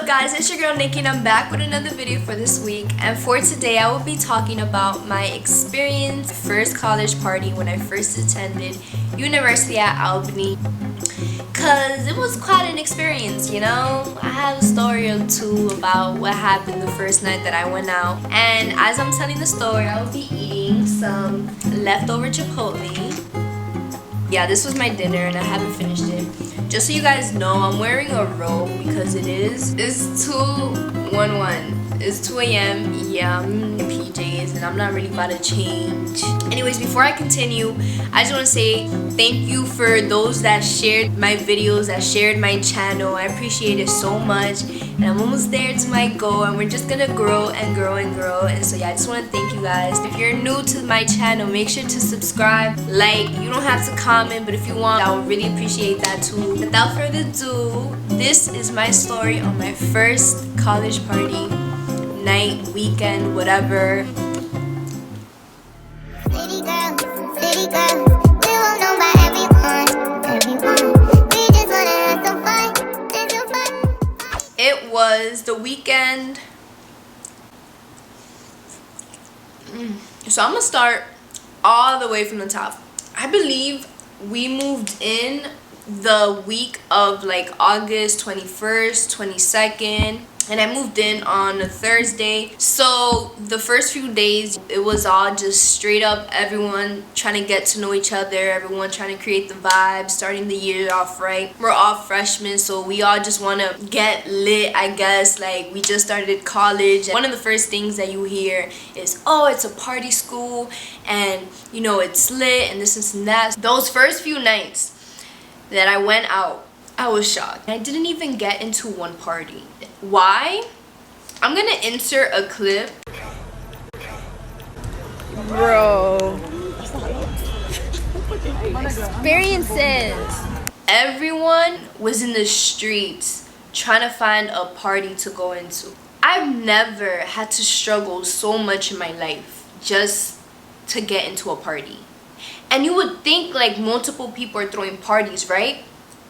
up guys, it's your girl Nikki and I'm back with another video for this week. And for today I will be talking about my experience, first college party when I first attended University at Albany. Cause it was quite an experience, you know. I have a story or two about what happened the first night that I went out. And as I'm telling the story, I will be eating some leftover Chipotle. Yeah, this was my dinner and I haven't finished it. Just so you guys know, I'm wearing a robe because it's 2:11. It's 2 a.m. Yeah, I'm in PJs and I'm not really about to change. Anyways, before I continue, I just want to say thank you for those that shared my videos, that shared my channel. I appreciate it so much. And I'm almost there to my goal and we're just gonna grow and grow and grow. And so yeah, I just want to thank you guys. If you're new to my channel, make sure to subscribe, like. You don't have to comment, but if you want, I would really appreciate that too. Without further ado, this is my story on my first college party. Night, weekend, whatever. City girl, we were known by everyone. We just wanna have some fun. It was the weekend. So I'm gonna start all the way from the top. I believe we moved in the week of like August 21st, 22nd. And I moved in on a Thursday. So the first few days, it was all just straight up everyone trying to get to know each other, everyone trying to create the vibe, starting the year off right. We're all freshmen, so we all just want to get lit, I guess. Like, we just started college. One of the first things that you hear is, oh, it's a party school and, you know, it's lit and this and that. Those first few nights that I went out, I was shocked. I didn't even get into one party. Why? I'm gonna insert a clip. Bro. Experiences. Everyone was in the streets trying to find a party to go into. I've never had to struggle so much in my life just to get into a party. And you would think like multiple people are throwing parties, right?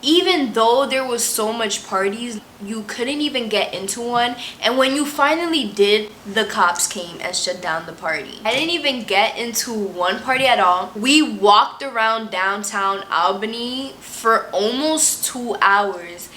Even though there was so much parties, you couldn't even get into one. And when you finally did, the cops came and shut down the party. I didn't even get into one party at all. We walked around downtown Albany for almost 2 hours.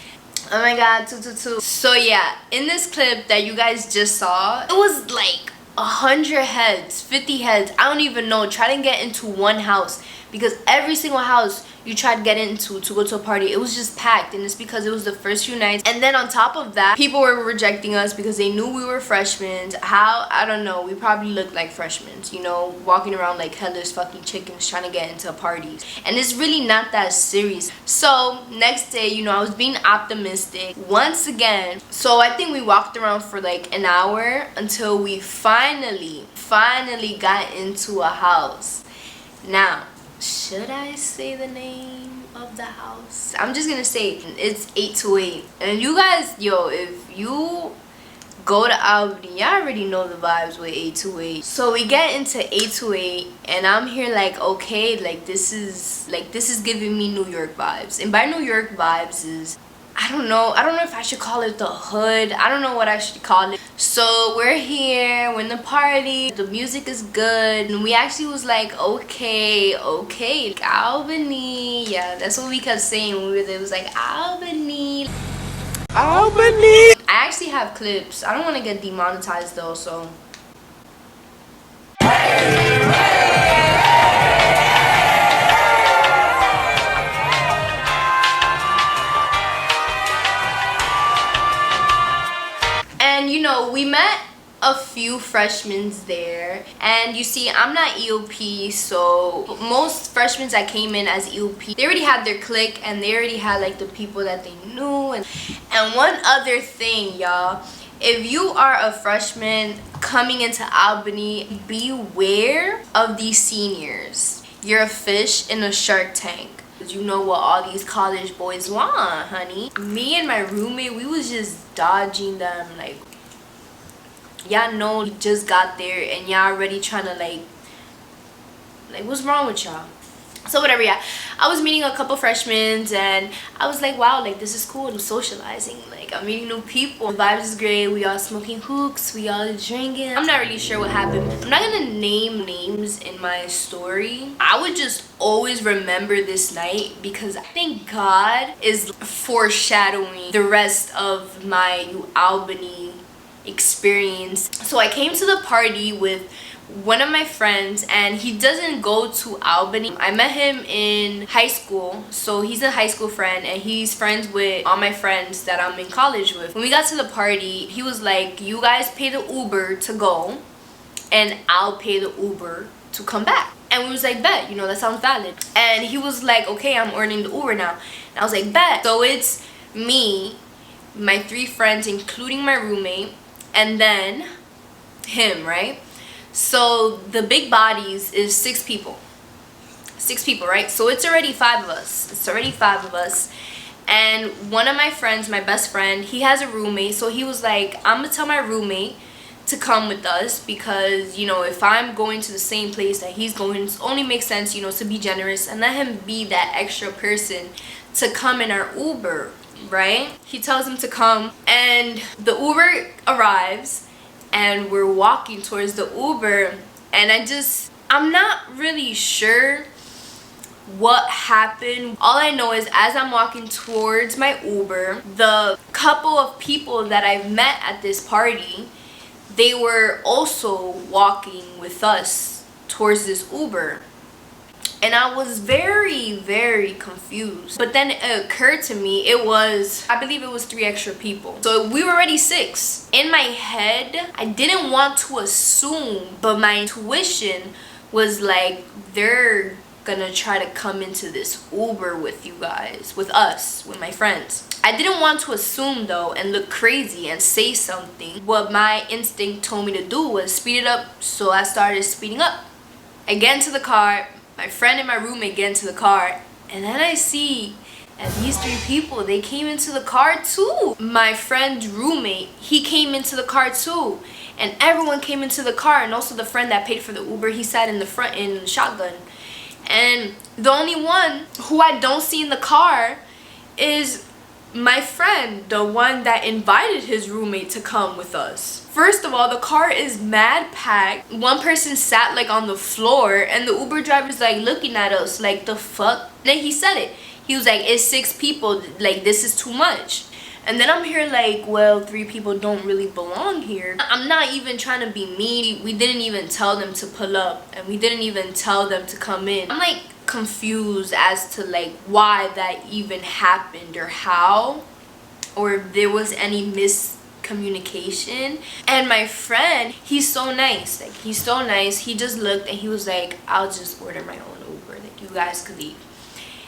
Oh my god, 222. So yeah, in this clip that you guys just saw, it was like 100 heads, 50 heads, I don't even know, trying to get into one house. Because every single house you tried to get into to go to a party, it was just packed. And it's because it was the first few nights. And then on top of that, people were rejecting us because they knew we were freshmen. How? I don't know. We probably looked like freshmen, you know, walking around like headless fucking chickens trying to get into parties. And it's really not that serious. So next day, you know, I was being optimistic once again. So I think we walked around for like an hour until we finally got into a house. Now, should I say the name of the house? I'm just gonna say it's 828. And you guys, yo, if you go to Albany, y'all already know the vibes with 828. So we get into 828 and I'm here like, okay, like this is giving me New York vibes. And by New York vibes is, I don't know if I should call it the hood. I don't know what I should call it. So we're here, we're in the party, the music is good, and we actually was like, okay, Albany. Yeah, that's what we kept saying when we were there. It was like, Albany. I actually have clips. I don't want to get demonetized though, so. And you know, we met a few freshmen there, and you see, I'm not EOP, so most freshmen that came in as EOP, they already had their clique and they already had like the people that they knew. And one other thing, y'all, if you are a freshman coming into Albany, beware of these seniors. You're a fish in a shark tank. You know what all these college boys want, honey. Me and my roommate, we was just dodging them. Like, y'all know you just got there and y'all already trying to like what's wrong with y'all? So whatever, yeah, I was meeting a couple freshmen and I was like, wow, like this is cool. I'm socializing, like I'm meeting new people, the vibes is great, we all smoking hooks, we all drinking. I'm not really sure what happened. I'm not gonna name names in my story. I would just always remember this night because I think God is foreshadowing the rest of my Ualbany experience. So I came to the party with one of my friends and he doesn't go to Albany. I met him in high school, so he's a high school friend and he's friends with all my friends that I'm in college with. When we got to the party, he was like, you guys pay the Uber to go and I'll pay the Uber to come back. And we was like, bet, you know, that sounds valid. And he was like, okay, I'm ordering the Uber now. And I was like, bet. So it's me, my 3 friends, including my roommate, and then him, right? So the big bodies is 6 people. 6 people, right? So it's already 5 of us. It's already 5 of us. And one of my friends, my best friend, he has a roommate. So he was like, I'm gonna tell my roommate to come with us because, you know, if I'm going to the same place that he's going, it only makes sense, you know, to be generous and let him be that extra person to come in our Uber, right? He tells him to come and the Uber arrives and we're walking towards the Uber and I'm not really sure what happened. All I know is as I'm walking towards my Uber, the couple of people that I've met at this party, they were also walking with us towards this Uber. And I was very, very confused. But then it occurred to me, I believe it was 3 extra people. So we were already 6. In my head, I didn't want to assume, but my intuition was like, they're gonna try to come into this Uber with you guys, with us, with my friends. I didn't want to assume though and look crazy and say something. What my instinct told me to do was speed it up. So I started speeding up. I get into the car. My friend and my roommate get into the car, and then I see that these 3 people, they came into the car too. My friend's roommate, he came into the car too, and everyone came into the car, and also the friend that paid for the Uber, he sat in the front in the shotgun. And the only one who I don't see in the car is my friend, the one that invited his roommate to come with us. First of all, the car is mad packed. One person sat like on the floor and the Uber driver's like looking at us like, the fuck? Then he said it. He was like, it's 6 people, like this is too much. And then I'm here like, well, 3 people don't really belong here. I'm not even trying to be mean. We didn't even tell them to pull up and we didn't even tell them to come in. I'm like confused as to like why that even happened or how, or if there was any miscommunication. And my friend, he's so nice. Like he's so nice. He just looked and he was like, I'll just order my own Uber. Like you guys could leave.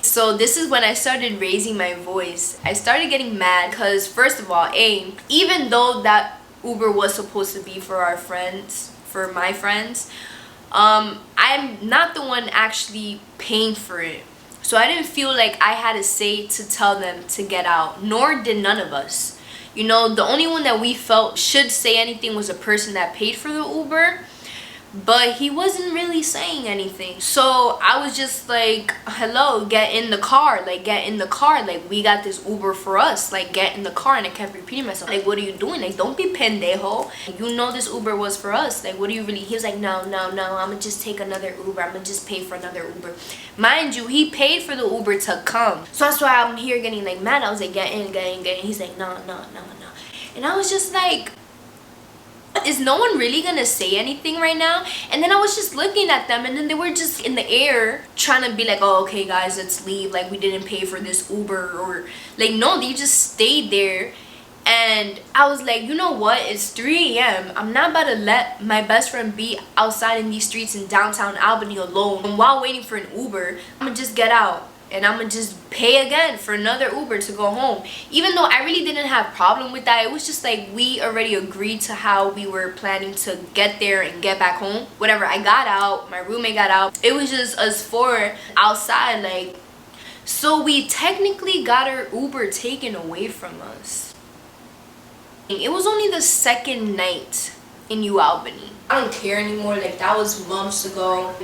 So this is when I started raising my voice. I started getting mad because first of all, even though that Uber was supposed to be for our friends, for my friends, I'm not the one actually paying for it. So I didn't feel like I had a say to tell them to get out, nor did none of us. You know, the only one that we felt should say anything was a person that paid for the Uber, but he wasn't really saying anything. So I was just like, hello, get in the car, like get in the car, like we got this Uber for us, like get in the car. And I kept repeating myself, like what are you doing, like don't be pendejo, you know this Uber was for us, like what do you really. He was like, no, I'm gonna just take another Uber, I'm gonna just pay for another Uber. Mind you, he paid for the Uber to come. So that's why I'm here getting like mad. I was like, get in. He's like, no. And I was just like, is no one really gonna say anything right now? And then I was just looking at them and then they were just in the air trying to be like, oh, okay guys, let's leave, like we didn't pay for this Uber, or like no, they just stayed there. And I was like, you know what, it's 3 a.m. I'm not about to let my best friend be outside in these streets in downtown Albany alone. And while waiting for an Uber, I'm gonna just get out and I'm gonna just pay again for another Uber to go home. Even though I really didn't have a problem with that, it was just like we already agreed to how we were planning to get there and get back home. Whatever, I got out, my roommate got out, it was just us 4 outside. Like, so we technically got our Uber taken away from us. It was only the 2nd night in Ualbany. I don't care anymore, like that was months ago.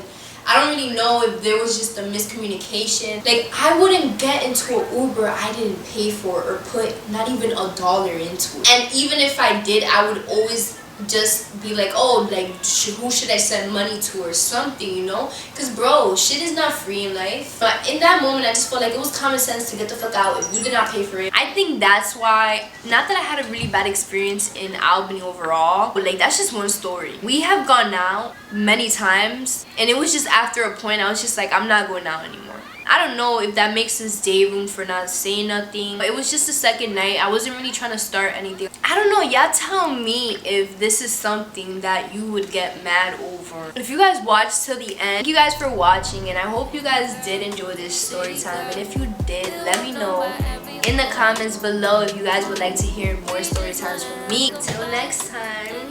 I don't really know if there was just a miscommunication. Like, I wouldn't get into an Uber I didn't pay for or put not even $1 into it. And even if I did, I would always just be like, oh, like, who should I send money to or something, you know? Because, bro, shit is not free in life. But in that moment, I just felt like it was common sense to get the fuck out if you did not pay for it. I think that's why, not that I had a really bad experience in Albany overall, but like, that's just one story. We have gone out many times, and it was just after a point, I was just like, I'm not going out anymore. I don't know if that makes us day room for not saying nothing. It was just the second night. I wasn't really trying to start anything. I don't know. Y'all tell me if this is something that you would get mad over. If you guys watched till the end, thank you guys for watching, and I hope you guys did enjoy this story time. And if you did, let me know in the comments below if you guys would like to hear more story times from me. Till next time.